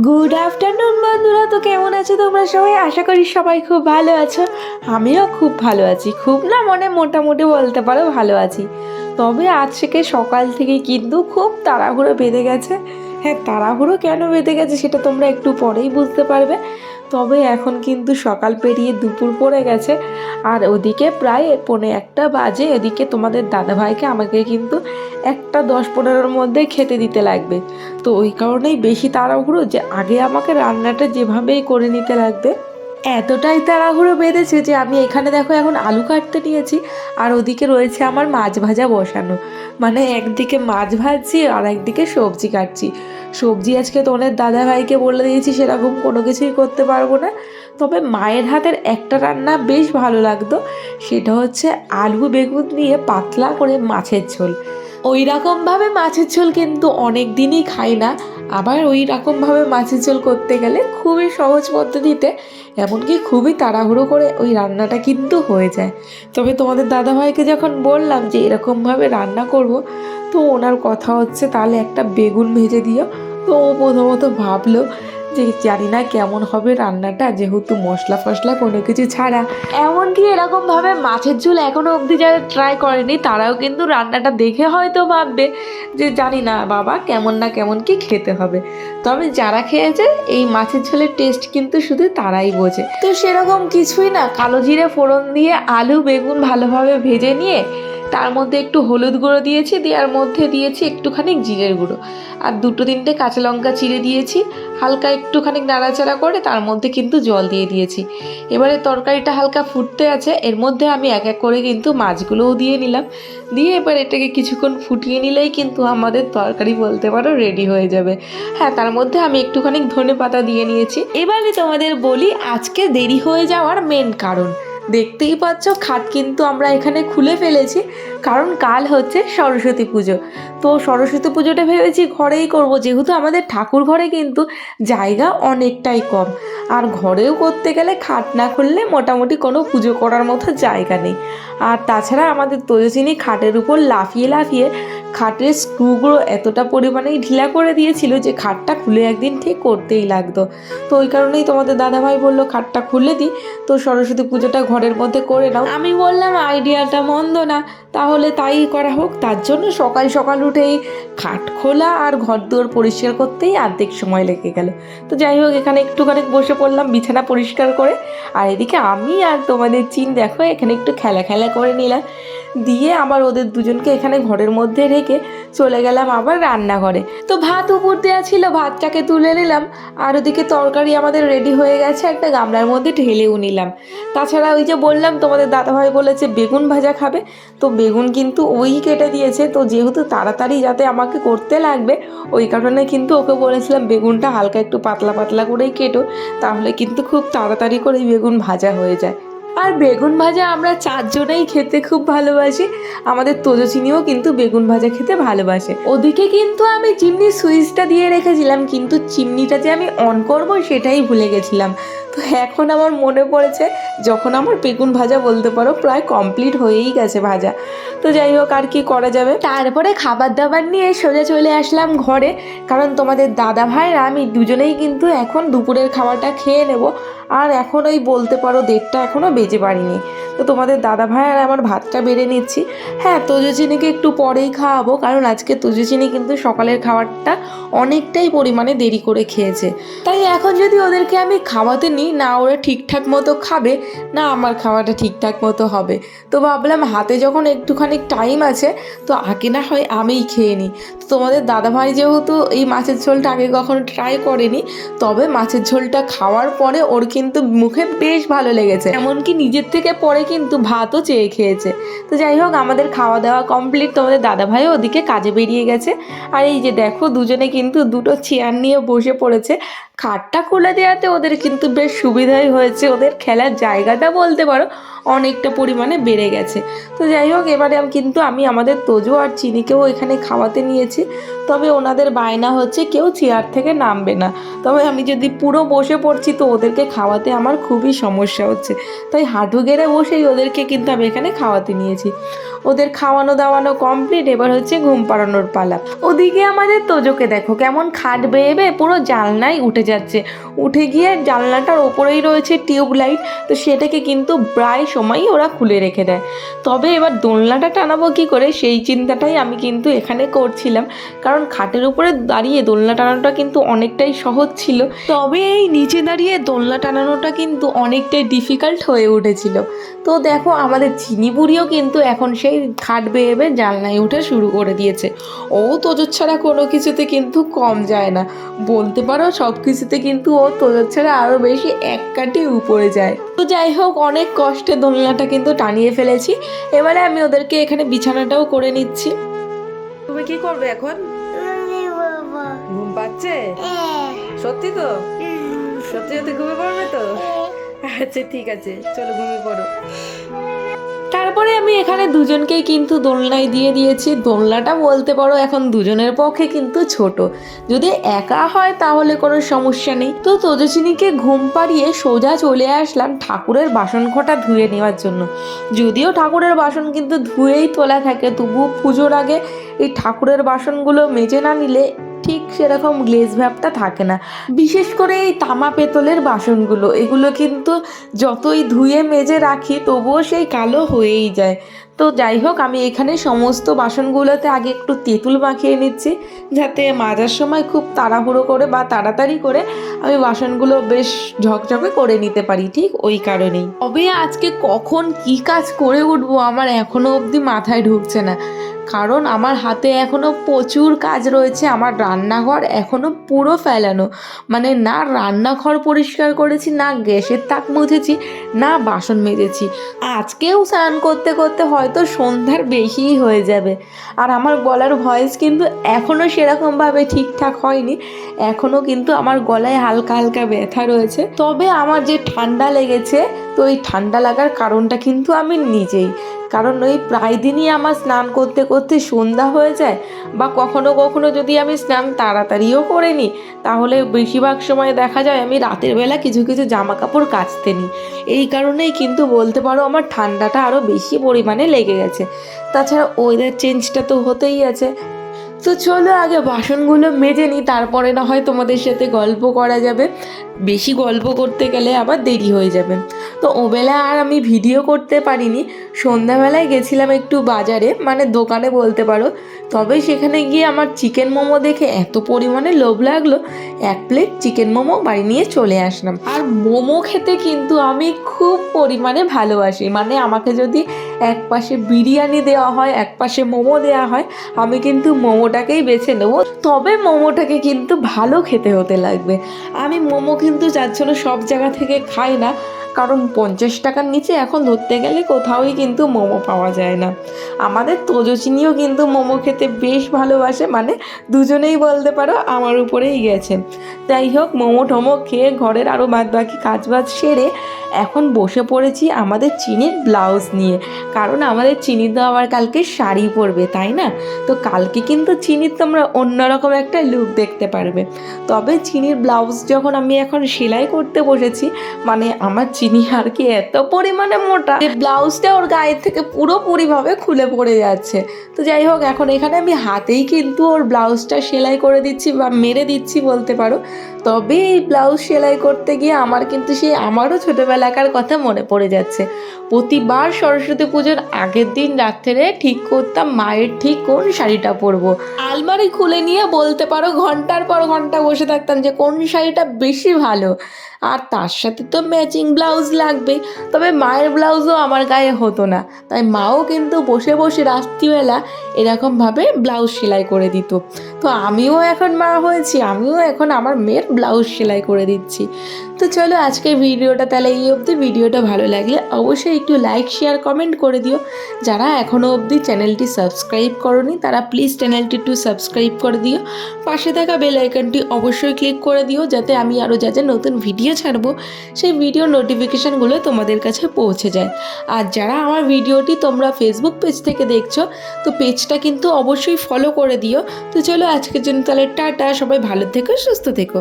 Good afternoon বন্ধুরা, তো কেমন আছো তোমরা সবাই? আশা করি সবাই খুব ভালো আছো। আমিও খুব ভালো আছি, খুব না মানে মোটামুটি বলতে পারো ভালো আছি। তবে আজকে সকাল থেকে কিন্তু খুব তাড়াহুড়ো বেঁধে গেছে। হ্যাঁ, তাড়াহুড়ো কেন বেঁধে গেছে সেটা তোমরা একটু পরেই বুঝতে পারবে। তবে এখন কিন্তু সকাল পেরিয়ে দুপুর পড়ে গেছে, আর ওদিকে প্রায় 1:45 বাজে। এদিকে তোমাদের দাদাভাইকে আমাকে কিন্তু 1:10-15-র মধ্যে খেতে দিতে লাগবে। তো ওই কারণেই বেশি তাড়াহুড়ো যে আগে আমাকে রান্নাটা যেভাবেই করে নিতে লাগবে। এতটাই তাড়াহুড়ো বেঁধেছে যে আমি এখানে দেখো এখন আলু কাটতে নিয়েছি, আর ওদিকে রয়েছে আমার মাছ ভাজা বসানো। মানে একদিকে মাছ ভাজছি আর একদিকে সবজি কাটছি। সবজি আজকে তোমাদের দাদাভাইকে বলে দিয়েছি সেরকম কোনো কিছুই করতে পারবো না। তবে মায়ের হাতের একটা রান্না বেশ ভালো লাগতো, সেটা হচ্ছে আলু বেগুন দিয়ে পাতলা করে মাছের ঝোল। ওই রকমভাবে মাছের ঝোল কিন্তু অনেক দিনই খাই না। আবার ওই রকমভাবে মাছের ঝোল করতে গেলে খুবই সহজ পদ্ধতিতে, এমনকি খুবই তাড়াহুড়ো করে ওই রান্নাটা কিন্তু হয়ে যায়। তবে তোমাদের দাদাভাইকে যখন বললাম যে এরকমভাবে রান্না করব, তো ওনার কথা হচ্ছে তাহলে একটা বেগুন ভেজে দিও। তো ও প্রথমত ভাবলো যে জানি না কেমন হবে রান্নাটা, যেহেতু মশলা ফসলা কোনো কিছু ছাড়া। এমনকি এরকমভাবে মাছের ঝোল এখনও অবধি যারা ট্রাই করেনি তারাও কিন্তু রান্নাটা দেখে হয়তো ভাববে যে জানি না বাবা কেমন না কেমন কি খেতে হবে। তবে যারা খেয়েছে এই মাছের ঝোলের টেস্ট কিন্তু শুধু তারাই বোঝে। তো সেরকম কিছুই না, কালো জিরে ফোড়ন দিয়ে আলু বেগুন ভালোভাবে ভেজে নিয়ে তার মধ্যে একটু হলুদ গুঁড়ো দিয়েছি, দেওয়ার মধ্যে দিয়েছি একটুখানি জিরের গুঁড়ো, আর 2-3টে কাঁচা লঙ্কা চিড়ে দিয়েছি। হালকা একটুখানি নাড়াচাড়া করে তার মধ্যে কিন্তু জল দিয়ে দিয়েছি। এবারে তরকারিটা হালকা ফুটতে আছে, এর মধ্যে আমি এক এক করে কিন্তু মাছগুলোও দিয়ে নিলাম। দিয়ে এবার এটাকে কিছুক্ষণ ফুটিয়ে নিলেই কিন্তু আমাদের তরকারি বলতে পারো রেডি হয়ে যাবে। হ্যাঁ, তার মধ্যে আমি একটুখানি ধনেপাতা দিয়ে নিয়েছি। এবারে তোমাদের বলি আজকে দেরি হয়ে যাওয়ার মেন কারণ। দেখতেই পাচ্ছ খাট কিন্তু আমরা এখানে খুলে ফেলেছি, কারণ কাল হচ্ছে সরস্বতী পুজো। তো সরস্বতী পুজোটা ভেবেছি ঘরেই করব, যেহেতু আমাদের ঠাকুর ঘরে কিন্তু জায়গা অনেকটাই কম, আর ঘরেও করতে গেলে খাট না খুললে মোটামুটি কোনো পুজো করার মতো জায়গা নেই। আর তাছাড়া আমাদের তোজসিনী খাটের উপর লাফিয়ে লাফিয়ে খাটের স্ক্রুগুলো এতটা পরিমাণেই ঢিলা করে দিয়েছিল যে খাটটা খুলে একদিন ঠিক করতেই লাগতো। তো ওই কারণেই তোমাদের দাদাভাই বললো খাটটা খুলে দিই, তো সরস্বতী পুজোটা ঘরের মধ্যে করে নাও। আমি বললাম আইডিয়াটা মন্দ না, তাহলে তাই করা হোক। তার জন্য সকাল সকাল উঠেই খাট খোলা আর ঘর দুয়ার পরিষ্কার করতেই অর্ধেক সময় লেগে গেল। তো যাই হোক, এখানে একটুখানি বসে পড়লাম বিছানা পরিষ্কার করে, আর এদিকে আমি আর তোমাদের চিন দেখো এখানে একটু খেলা খেলা করে নিলাম। দিয়ে আবার ওদের দুজনকে এখানে ঘরের মধ্যে রেখে চলে গেলাম আবার রান্নাঘরে। তো ভাত উপর দেওয়া ছিল, ভাতটাকে তুলে নিলাম, আর ওদিকে তরকারি আমাদের রেডি হয়ে গেছে, একটা গামলার মধ্যে ঢেলেও নিলাম। তাছাড়া ওই যে বললাম তোমাদের দাদাভাই বলেছে বেগুন ভাজা খাবে, তো বেগুন কিন্তু ওই কেটে দিয়েছে। তো যেহেতু তাড়াতাড়ি যাতে আমাকে করতে লাগবে, ওই কারণে কিন্তু ওকে বলেছিলাম বেগুনটা হালকা একটু পাতলা পাতলা করেই কেটো, তাহলে কিন্তু খুব তাড়াতাড়ি করে বেগুন ভাজা হয়ে যায়। আর বেগুন ভাজা আমরা 4জনেই খেতে খুব ভালোবাসি। আমাদের তোজচিনিও কিন্তু বেগুন ভাজা খেতে ভালোবাসে। ওদিকে কিন্তু আমি চিমনির সুইচটা দিয়ে রেখেছিলাম, কিন্তু চিমনিটা যে আমি অন করব সেটাই ভুলে গেছিলাম। তো এখন আমার মনে পড়েছে, যখন আমার বেগুন ভাজা বলতে পারো প্রায় কমপ্লিট হয়েই গেছে ভাজা। তো যাই হোক, আর কি করা যাবে। তারপরে খাবার দাবার নিয়ে সোজা চলে আসলাম ঘরে, কারণ তোমাদের দাদা ভাই আর আমি দুজনেই কিন্তু এখন দুপুরের খাবারটা খেয়ে নেব। আর এখন ওই বলতে পারো 1:30 এখনও বেজে পারিনি। তো তোমাদের দাদা ভাই আর আমার ভাতটা বেড়ে নিচ্ছি। হ্যাঁ, তোজচিনিকে একটু পরেই খাওয়াবো, কারণ আজকে তোজচিনি কিন্তু সকালের খাবারটা অনেকটাই পরিমাণে দেরি করে খেয়েছে। তাই এখন যদি ওদেরকে আমি খাওয়াতে নিই, না ওরা ঠিকঠাক মতো খাবে, না আমার খাওয়াটা ঠিকঠাক মতো হবে। তো ভাবলাম হাতে যখন একটুখানি টাইম আছে, তো আগে না হয় আমিই খেয়ে নিই। তো তোমাদের দাদাভাই যেহেতু এই মাছের ঝোলটা আগে কখনো ট্রাই করেনি, তবে মাছের ঝোলটা খাওয়ার পরে ওর কিন্তু মুখে বেশ ভালো লেগেছে, এমনকি নিজের থেকে পরে কিন্তু ভাতও চেয়ে খেয়েছে। তো যাই হোক, আমাদের খাওয়া দাওয়া কমপ্লিট, তোমাদের দাদাভাইও ওদিকে কাজে বেরিয়ে গেছে। আর এই যে দেখো দুজনে কিন্তু দুটো চেয়ার নিয়ে বসে পড়েছে। খাটটা খুলে দেওয়াতে ওদের কিন্তু বেশ সুবিধাই হয়েছে, ওদের খেলার জায়গাটা বলতে পারো অনেকটা পরিমাণে বেড়ে গেছে। তো যাই হোক, এবারে কিন্তু আমি আমাদের তোজো আর চিনিকেও এখানে খাওয়াতে নিয়েছি। তবে ওনাদের বায়না হচ্ছে কেউ চেয়ার থেকে নামবে না। তবে আমি যদি পুরো বসে পড়ছি তো ওদেরকে খাওয়াতে আমার খুবই সমস্যা হচ্ছে, তাই হাঁটু গেড়ে বসেই ওদেরকে কিন্তু আমি এখানে খাওয়াতে নিয়েছি। ওদের খাওয়ানো দাওয়ানো কমপ্লিট, এবার হচ্ছে ঘুম পাড়ানোর পালা। ওদিকে আমাদের তোজোকে দেখো কেমন খাট বেয়ে বেয়ে পুরো জানলায় উঠে যাচ্ছে, উঠে গিয়ে জানলাটার ওপরেই রয়েছে টিউবলাইট, তো সেটাকে কিন্তু প্রায় সময়ই ওরা খুলে রেখে দেয়। তবে এবার দোলনাটা টানাবো কী করে সেই চিন্তাটাই আমি কিন্তু এখানে করছিলাম, কারণ খাটের উপরে দাঁড়িয়ে দোলনা টানানোটা কিন্তু অনেকটাই সহজ ছিল, তবে এই নিচে দাঁড়িয়ে দোলনা টানানোটা কিন্তু অনেকটাই ডিফিকাল্ট হয়ে উঠেছিল। তো দেখো আমাদের চিনি বুড়িও কিন্তু এখন সেই খাট বেয়ে বেয়ে জানলায় উঠে শুরু করে দিয়েছে। ও তোজোর ছাড়া কোনো কিছুতে কিন্তু কম যায় না, বলতে পারো সব কিছুতে কিন্তু ও তোজোর ছাড়া আরও বেশি এক কাঠি উপরে যায়। তো যাই হোক, অনেক কষ্টে দোলনাটা কিন্তু টানিয়ে ফেলেছি। এবারে আমি ওদেরকে এখানে বিছানাটাও করে নিচ্ছি। তুমি কি করবে এখন? ঘুম পাচ্ছে? সত্যি তো? সত্যি সত্যি ঘুমিয়ে পড়বে তো? আচ্ছা ঠিক আছে, চলো ঘুমিয়ে পড়ো। তারপরে আমি এখানে দুজনকেই কিন্তু দোলনায় দিয়ে দিয়েছি। দোলনাটা বলতে পারো এখন দুজনের পক্ষে কিন্তু ছোট, যদি একা হয় তাহলে কোনো সমস্যা নেই। তো তোজস্বিনীকে ঘুম পাড়িয়ে সোজা চলে আসলাম ঠাকুরের বাসন কটা ধুয়ে নেওয়ার জন্য। যদিও ঠাকুরের বাসন কিন্তু ধুয়েই তোলা থাকে, তবুও পুজোর আগে এই ঠাকুরের বাসনগুলো মেজে না নিলে ঠিক সেরকম গ্লেজ ভাবটা থাকে না। বিশেষ করে এই তামা পেতলের বাসনগুলো, এগুলো কিন্তু যতই ধুয়ে মেজে রাখি তবুও সেই কালো হয়েই যায়। তো যাই হোক, আমি এখানে সমস্ত বাসনগুলোতে আগে একটু তেঁতুল মাখিয়ে নিচ্ছি, যাতে মাজার সময় খুব তাড়াহুড়ো করে বা তাড়াতাড়ি করে আমি বাসনগুলো বেশ ঝকঝকে করে নিতে পারি, ঠিক ওই কারণেই। তবে আজকে কখন কি কাজ করে উঠবো আমার এখনো অবধি মাথায় ঢুকছে না, কারণ আমার হাতে এখনও প্রচুর কাজ রয়েছে। আমার রান্নাঘর এখনও পুরো ফেলানো, মানে না রান্নাঘর পরিষ্কার করেছি, না গ্যাসের তাক মুছেছি, না বাসন মেজেছি। আজকেও স্নান করতে করতে হয়তো সন্ধ্যার বেশিই হয়ে যাবে। আর আমার গলার ভয়েস কিন্তু এখনও সেরকমভাবে ঠিকঠাক হয়নি, এখনও কিন্তু আমার গলায় হালকা হালকা ব্যথা রয়েছে। তবে আমার যে ঠান্ডা লেগেছে, তো এই ঠান্ডা লাগার কারণটা কিন্তু আমি নিজেই, কারণ ওই প্রায় দিনই আমার স্নান করতে করতে সন্ধ্যা হয়ে যায়, বা কখনো কখনো যদি আমি স্নান তাড়াতাড়িও করে নিই তাহলে বেশিরভাগ সময় দেখা যায় আমি রাতের বেলা কিছু কিছু জামা কাপড় কাচতে নিই। এই কারণেই কিন্তু বলতে পারো আমার ঠান্ডাটা আরও বেশি পরিমাণে লেগে গেছে। তাছাড়া ওয়েদার চেঞ্জটা তো হতেই আছে। তো চলো আগে বাসনগুলো মেজে নিই, তারপরে না হয় তোমাদের সাথে গল্প করা যাবে। বেশি গল্প করতে গেলে আবার দেরি হয়ে যাবে। তো ওবেলা আর আমি ভিডিও করতে পারিনি, সন্ধ্যাবেলায় গেছিলাম একটু বাজারে, মানে দোকানে বলতে পারো। তবে সেখানে গিয়ে আমার চিকেন মোমো দেখে এত পরিমাণে লোভ লাগলো, 1 প্লেট চিকেন মোমো বাড়ি নিয়ে চলে আসলাম। আর মোমো খেতে কিন্তু আমি খুব পরিমাণে ভালোবাসি, মানে আমাকে যদি এক পাশে বিরিয়ানি দেওয়া হয়, এক পাশে মোমো দেওয়া হয়, আমি কিন্তু মোমোটাকেই বেছে নেবো। তবে মোমোটাকে কিন্তু ভালো খেতে হতে লাগবে। আমি মোমো কিন্তু যার জন্য সব জায়গা থেকে খাই না, কারণ 50 টাকার নিচে এখন ধরতে গেলে কোথাওই কিন্তু মোমো পাওয়া যায় না। আমাদের তোজস্বিনীও কিন্তু মোমো খেতে বেশ ভালোবাসে, মানে দুজনেই বলতে পারো আমার উপরেই গেছে। যাই হোক, মোমো টোমো খেয়ে ঘরের আরও বাদ বাকি কাজবাজ সেরে এখন বসে পড়েছি আমাদের চিনির ব্লাউজ নিয়ে, কারণ আমাদের চিনি তো আবার কালকে শাড়ি পরবে, তাই না? তো কালকে কিন্তু চিনির তোমরা অন্যরকম একটা লুক দেখতে পারবে। তবে চিনির ব্লাউজ যখন আমি এখন সেলাই করতে বসেছি, মানে আমার চিনি আর কি এত পরিমাণে মোটা যে ব্লাউজটা ওর গায়ের থেকে পুরোপুরিভাবে খুলে পড়ে যাচ্ছে। তো যাই হোক, এখন এখানে আমি হাতেই কিন্তু ওর ব্লাউজটা সেলাই করে দিচ্ছি বা মেরে দিচ্ছি বলতে পারো। তবে এই ব্লাউজ সেলাই করতে গিয়ে আমার কিন্তু আমারও ছোটোবেলাকার কথা মনে পড়ে যাচ্ছে। প্রতিবার সরস্বতী পুজোর আগের দিন রাত্রে ঠিক করতাম মায়ের ঠিক কোন শাড়িটা পরবো। আলমারি খুলে নিয়ে বলতে পারো ঘন্টার পর ঘন্টা বসে থাকতাম যে কোন শাড়িটা বেশি ভালো, আর তার সাথে তো ম্যাচিং ব্লাউজ লাগবে। তবে মায়ের ব্লাউজও আমার গায়ে হতো না, তাই মাও কিন্তু বসে বসে রাত্রিবেলা এরকমভাবে ব্লাউজ সেলাই করে দিত। তো আমিও এখন মা হয়েছি, আমিও এখন আমার মেয়ের ব্লাউজ সেলাই করে দিচ্ছি। তো চলো আজকের ভিডিওটা তাহলে এই অবধি। ভিডিওটা ভালো লাগলে অবশ্যই একটু লাইক শেয়ার কমেন্ট করে দিও। যারা এখনও অবধি চ্যানেলটি সাবস্ক্রাইব করোনি তারা প্লিজ চ্যানেলটি একটু সাবস্ক্রাইব করে দিও। পাশে থাকা বেল আইকনটি অবশ্যই ক্লিক করে দিও, যাতে আমি আরও যা যা নতুন ভিডিও ছাড়বো সেই ভিডিও নোটিফিকেশানগুলো তোমাদের কাছে পৌঁছে যায়। আর যারা আমার ভিডিওটি তোমরা ফেসবুক পেজ থেকে দেখছো, তো পেজটা কিন্তু অবশ্যই ফলো করে দিও। তো চলো আজকের জন্য তাহলে টাটা, সবাই ভালো থেকো, সুস্থ থেকো।